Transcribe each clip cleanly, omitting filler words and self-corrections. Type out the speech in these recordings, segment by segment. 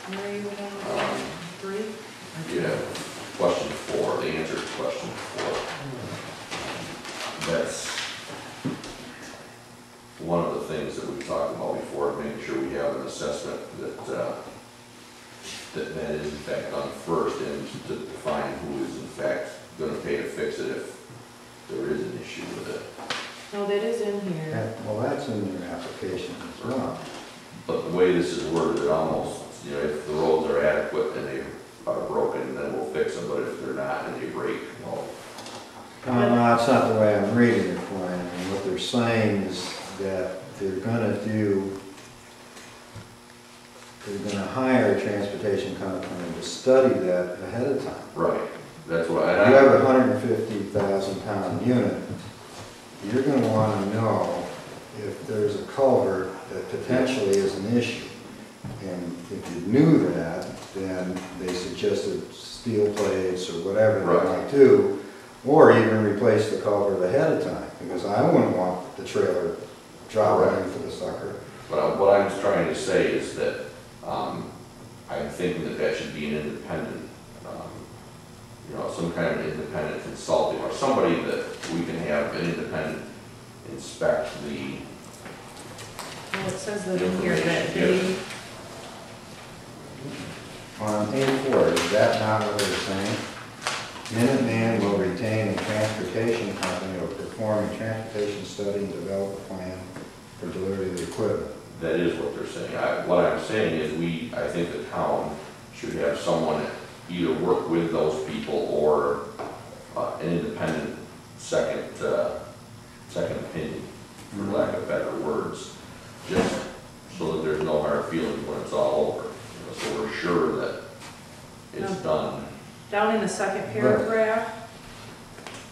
Where are you on 3? Yeah, question 4, the answer to question 4. That's one of the things that we've talked about before, making sure we have an assessment that is in fact done first, and to define who is in fact going to pay to fix it if there is an issue with it. No, that is in here. Well, that's in your application as well. But the way this is worded, it almost, you know, if the roads are adequate and they are broken, then we'll fix them, but if they're not and they break, well. No, that's not the way I'm reading it, Brian. I mean, what they're saying is that they're gonna hire a transportation company to study that ahead of time. Right, that's what If you have a 150,000 pound unit, you're going to want to know if there's a culvert that potentially is an issue. And if you knew that, then they suggested steel plates or whatever they might do, or even replace the culvert ahead of time, because I wouldn't want the trailer driving into the sucker. But what I'm trying to say is that I'm thinking that that should be an independent, you know, some kind of independent consulting, or somebody that we can have an independent inspect the. Well, it says that in here that they. On A4, is that not what they're saying? Minuteman will retain a transportation company or perform a transportation study and develop a plan for delivery of the equipment. That is what they're saying. What I'm saying is I think the town should have someone either work with those people or an independent second opinion, for lack of better words, just so that there's no hard feelings when it's all over. You know, so we're sure that it's done. Down in the second paragraph,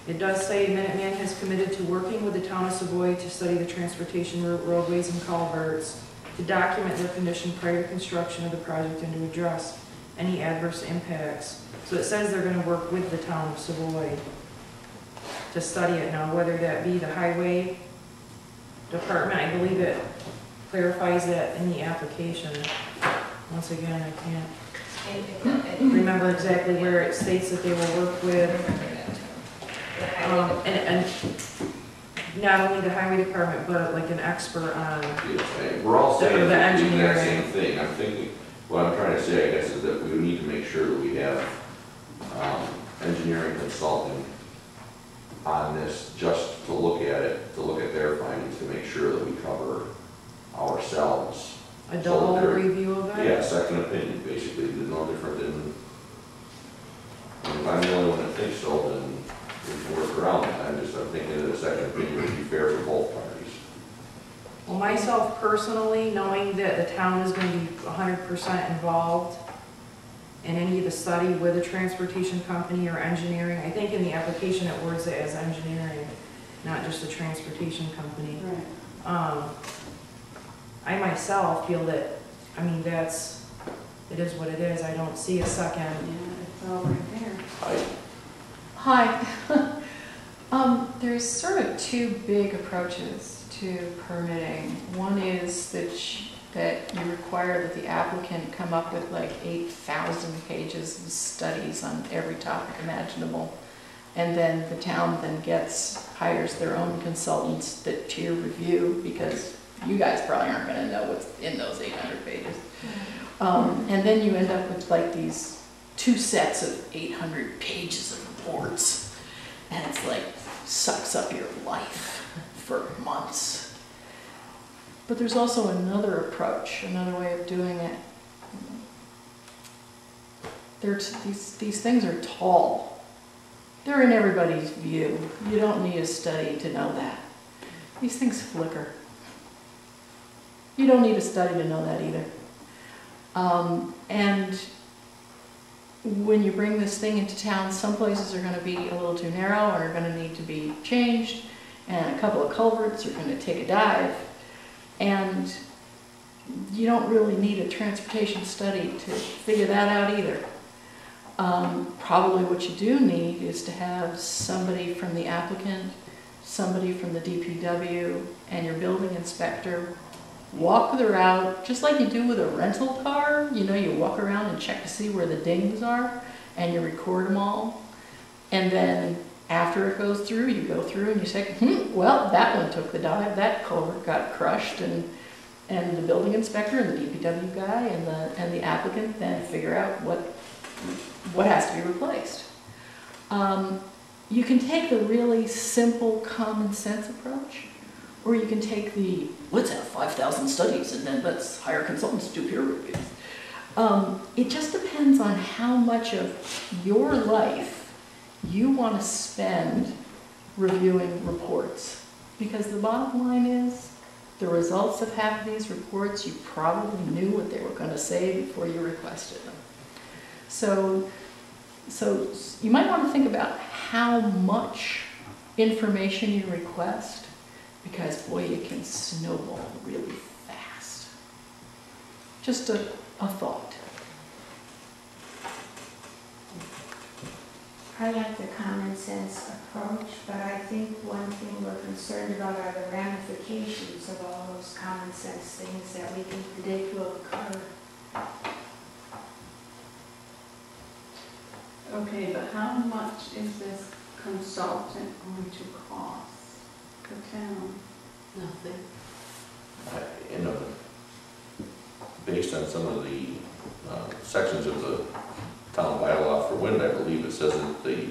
it does say Minuteman has committed to working with the town of Savoy to study the transportation route, roadways, and culverts, to document their condition prior to construction of the project and to address any adverse impacts. So it says they're going to work with the town of Savoy to study it. Now, whether that be the highway department, I believe it clarifies that in the application. Once again, I can't remember exactly where it states that they will work with. And not only the highway department, but like an expert on we're all saying the the engineering. exact same thing. I'm thinking, what I'm trying to say, I guess, is that we need to make sure that we have engineering consulting on this, just to look at it, to look at their findings, to make sure that we cover ourselves. A double review of it? Yeah, second opinion, basically. It's no different than, if I'm the only one that thinks so, then we can work around that. I'm thinking that a second opinion would be fair for both parties. Well, myself personally, knowing that the town is going to be 100% involved in any of the study with a transportation company or engineering, I think in the application it words it as engineering, not just a transportation company. Right. I myself feel that, I mean, it is what it is. I don't see a second. Yeah, it's all right there. Hi. There's sort of two big approaches to permitting. One is that you require that the applicant come up with like 8,000 pages of studies on every topic imaginable. And then the town then hires their own consultants that peer review, because you guys probably aren't going to know what's in those 800 pages. And then you end up with like these 2 sets of 800 pages of reports. And it's like, sucks up your life for months. But there's also another approach, another way of doing it. These things are tall. They're in everybody's view. You don't need a study to know that. These things flicker. You don't need a study to know that either. And when you bring this thing into town, some places are going to be a little too narrow and are going to need to be changed, and a couple of culverts are going to take a dive. And you don't really need a transportation study to figure that out either. Probably what you do need is to have somebody from the applicant, somebody from the DPW, and your building inspector walk the route, just like you do with a rental car. You know, you walk around and check to see where the dings are, and you record them all. And then after it goes through, you go through and you say, well, that one took the dive, that culvert got crushed, and the building inspector and the DPW guy and the applicant then figure out what has to be replaced. You can take the really simple common sense approach, or you can take the, let's have 5,000 studies and then let's hire consultants to do peer reviews. It just depends on how much of your life you want to spend reviewing reports. Because the bottom line is, the results of half of these reports, you probably knew what they were going to say before you requested them. So you might want to think about how much information you request, because boy, it can snowball really fast. Just a thought. I like the common sense approach, but I think one thing we're concerned about are the ramifications of all those common sense things that we can predict will occur. Okay, but how much is this consultant going to cost the town? Nothing. You know, based on some of the sections of the town bylaw for wind, I believe it says that the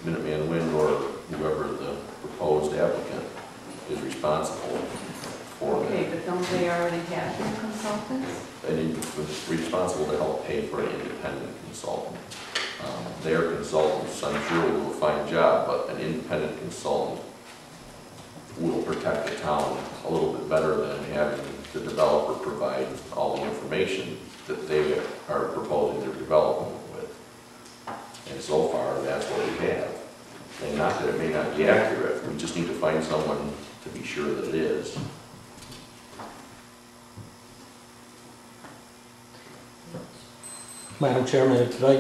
Minuteman Wind or whoever the proposed applicant is responsible for Okay, that. but don't they already have their consultants? And is responsible to help pay for an independent consultant. Their consultants, I'm sure, will do a fine job, but an independent consultant will protect the town a little bit better than having the developer provide all the information that they are proposing their development with. And so far, that's what we have. And not that it may not be accurate, we just need to find someone to be sure that it is. Madam Chairman, could I